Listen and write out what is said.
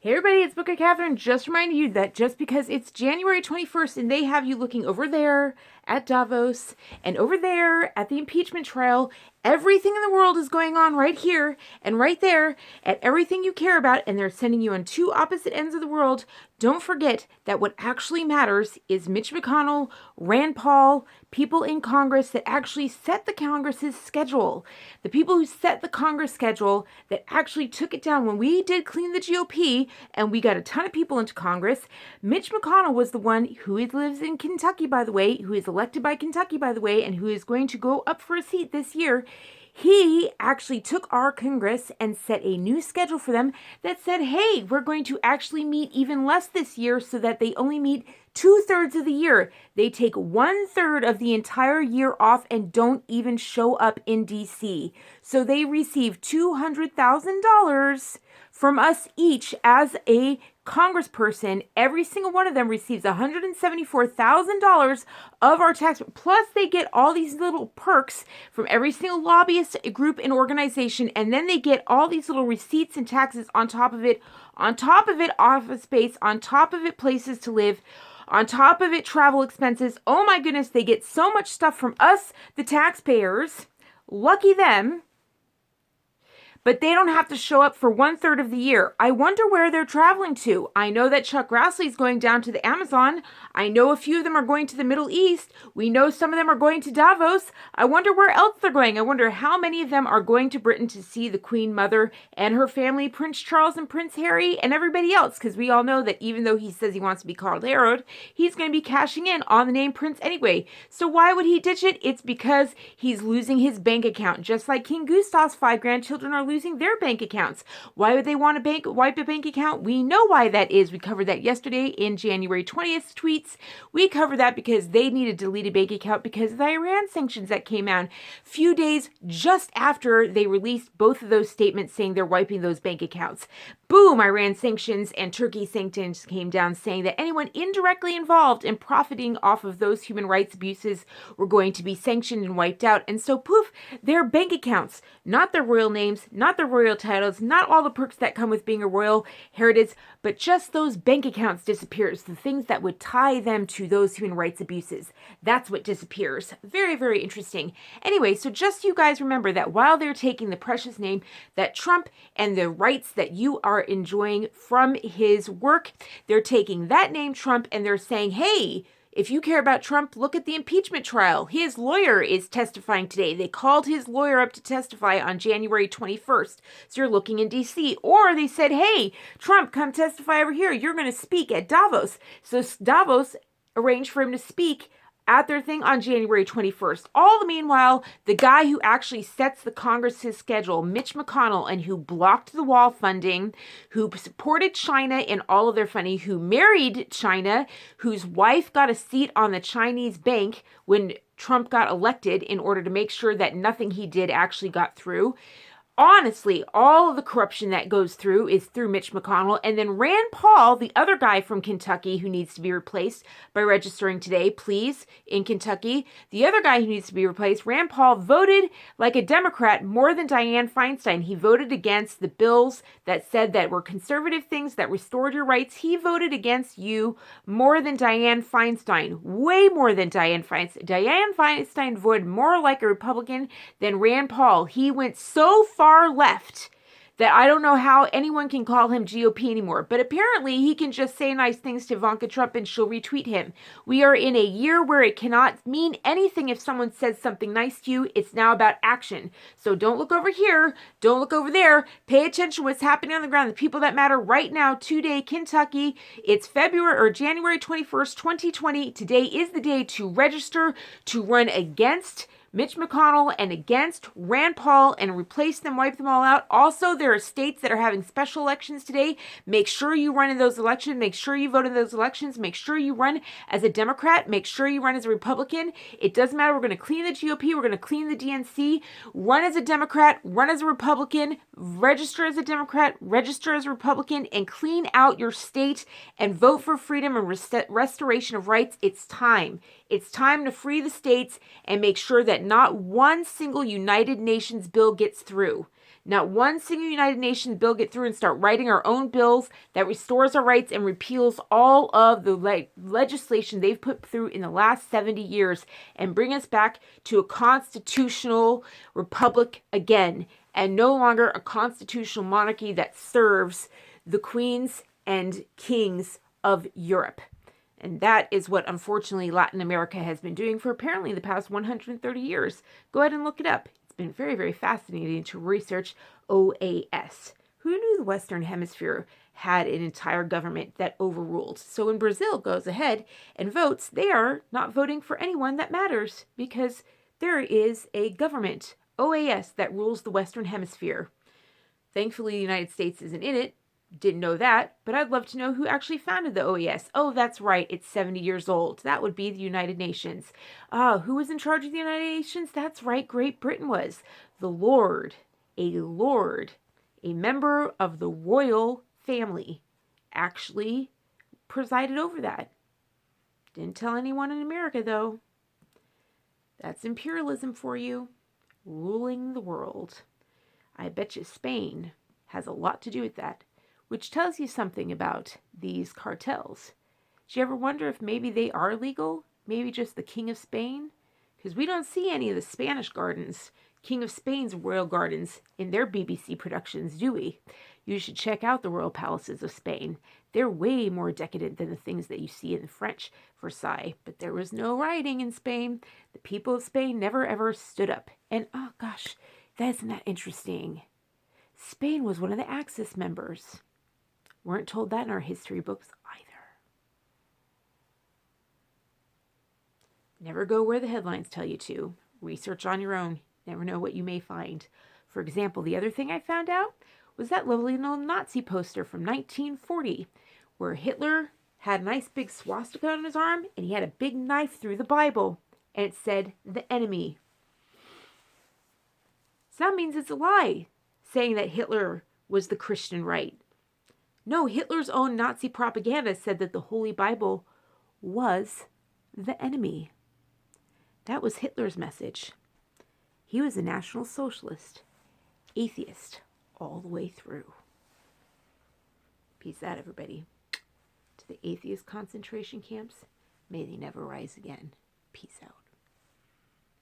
Hey everybody, it's Book of Katherine. Just reminding you that just because it's January 21st and they have you looking over there at Davos and over there at the impeachment trial, everything in the world is going on right here and right there at everything you care about, and they're sending you on two opposite ends of the world. Don't forget that what actually matters is Mitch McConnell, Rand Paul, people in Congress that actually set the Congress's schedule. The people who set the Congress schedule that actually took it down when we did clean the GOP and we got a ton of people into Congress. Mitch McConnell was the one who lives in Kentucky, by the way, who is elected by Kentucky, by the way, and who is going to go up for a seat this year. He actually took our Congress and set a new schedule for them that said, hey, we're going to actually meet even less this year so that they only meet 2/3 of the year. They take 1/3 of the entire year off and don't even show up in DC. So they receive $200,000 from us each as a congressperson. Every single one of them receives $174,000 of our tax, plus they get all these little perks from every single lobbyist group and organization, and then they get all these little receipts and taxes on top of it, office space, on top of it, places to live, on top of it, travel expenses. Oh my goodness, they get so much stuff from us, the taxpayers. Lucky them. But they don't have to show up for 1/3 of the year. I wonder where they're traveling to. I know that Chuck Grassley's going down to the Amazon. I know a few of them are going to the Middle East. We know some of them are going to Davos. I wonder where else they're going. I wonder how many of them are going to Britain to see the Queen Mother and her family, Prince Charles and Prince Harry and everybody else. Because we all know that even though he says he wants to be called Harold, he's going to be cashing in on the name Prince anyway. So why would he ditch it? It's because he's losing his bank account. Just like King Gustav's 5 grandchildren are losing their bank accounts. Why would they want to wipe a bank account? We know why that is. We covered that yesterday in January 20th tweets. We covered that because they needed to delete a bank account because of the Iran sanctions that came out few days just after they released both of those statements saying they're wiping those bank accounts. Boom, Iran sanctions and Turkey sanctions came down saying that anyone indirectly involved in profiting off of those human rights abuses were going to be sanctioned and wiped out. And so poof, their bank accounts, not their royal names, not their royal titles, not all the perks that come with being a royal heritage, but just those bank accounts disappears. The things that would tie them to those human rights abuses. That's what disappears. Very, very interesting. Anyway, so just you guys remember that while they're taking the precious name that Trump and the rights that you are enjoying from his work, they're taking that name Trump and they're saying, hey, if you care about Trump, look at the impeachment trial. His lawyer is testifying today. They called his lawyer up to testify on January 21st. So you're looking in D.C. Or they said, hey, Trump, come testify over here. You're going to speak at Davos. So Davos arranged for him to speak at their thing on January 21st. All the meanwhile, the guy who actually sets the Congress's schedule, Mitch McConnell, and who blocked the wall funding, who supported China in all of their funding, who married China, whose wife got a seat on the Chinese bank when Trump got elected in order to make sure that nothing he did actually got through. Honestly, all of the corruption that goes through is through Mitch McConnell. And then Rand Paul, the other guy from Kentucky who needs to be replaced by registering today, please, in Kentucky. The other guy who needs to be replaced, Rand Paul, voted like a Democrat more than Dianne Feinstein. He voted against the bills that said that were conservative things that restored your rights. He voted against you more than Dianne Feinstein, way more than Dianne Feinstein. Dianne Feinstein voted more like a Republican than Rand Paul. He went so far left that I don't know how anyone can call him GOP anymore. But apparently he can just say nice things to Ivanka Trump and she'll retweet him. We are in a year where it cannot mean anything if someone says something nice to you. It's now about action. So don't look over here. Don't look over there. Pay attention to what's happening on the ground. The people that matter right now, today, Kentucky. It's January 21st, 2020. Today is the day to register to run against Mitch McConnell and against Rand Paul and replace them, wipe them all out. Also, there are states that are having special elections today. Make sure you run in those elections. Make sure you vote in those elections. Make sure you run as a Democrat. Make sure you run as a Republican. It doesn't matter. We're going to clean the GOP. We're going to clean the DNC. Run as a Democrat. Run as a Republican. Register as a Democrat. Register as a Republican. And clean out your state and vote for freedom and restoration of rights. It's time. It's time to free the states and make sure that not one single United Nations bill gets through. Not one single United Nations bill get through and start writing our own bills that restores our rights and repeals all of the legislation they've put through in the last 70 years and bring us back to a constitutional republic again, and no longer a constitutional monarchy that serves the queens and kings of Europe. And that is what, unfortunately, Latin America has been doing for apparently the past 130 years. Go ahead and look it up. It's been very, very fascinating to research OAS. Who knew the Western Hemisphere had an entire government that overruled? So when Brazil goes ahead and votes, they are not voting for anyone that matters because there is a government, OAS, that rules the Western Hemisphere. Thankfully, the United States isn't in it. Didn't know that, but I'd love to know who actually founded the OAS. Oh, that's right, it's 70 years old. That would be the United Nations. Who was in charge of the United Nations? That's right, Great Britain was. The Lord, a member of the royal family, actually presided over that. Didn't tell anyone in America, though. That's imperialism for you, ruling the world. I bet you Spain has a lot to do with that, which tells you something about these cartels. Do you ever wonder if maybe they are legal? Maybe just the King of Spain? Because we don't see any of the Spanish gardens, King of Spain's royal gardens, in their BBC productions, do we? You should check out the royal palaces of Spain. They're way more decadent than the things that you see in the French Versailles. But there was no rioting in Spain. The people of Spain never ever stood up. And oh gosh, isn't that interesting? Spain was one of the Axis members. Weren't told that in our history books either. Never go where the headlines tell you to. Research on your own. Never know what you may find. For example, the other thing I found out was that lovely little Nazi poster from 1940 where Hitler had a nice big swastika on his arm and he had a big knife through the Bible and it said, "The enemy." So that means it's a lie, saying that Hitler was the Christian right. No, Hitler's own Nazi propaganda said that the Holy Bible was the enemy. That was Hitler's message. He was a National Socialist, atheist, all the way through. Peace out, everybody. To the atheist concentration camps, may they never rise again. Peace out.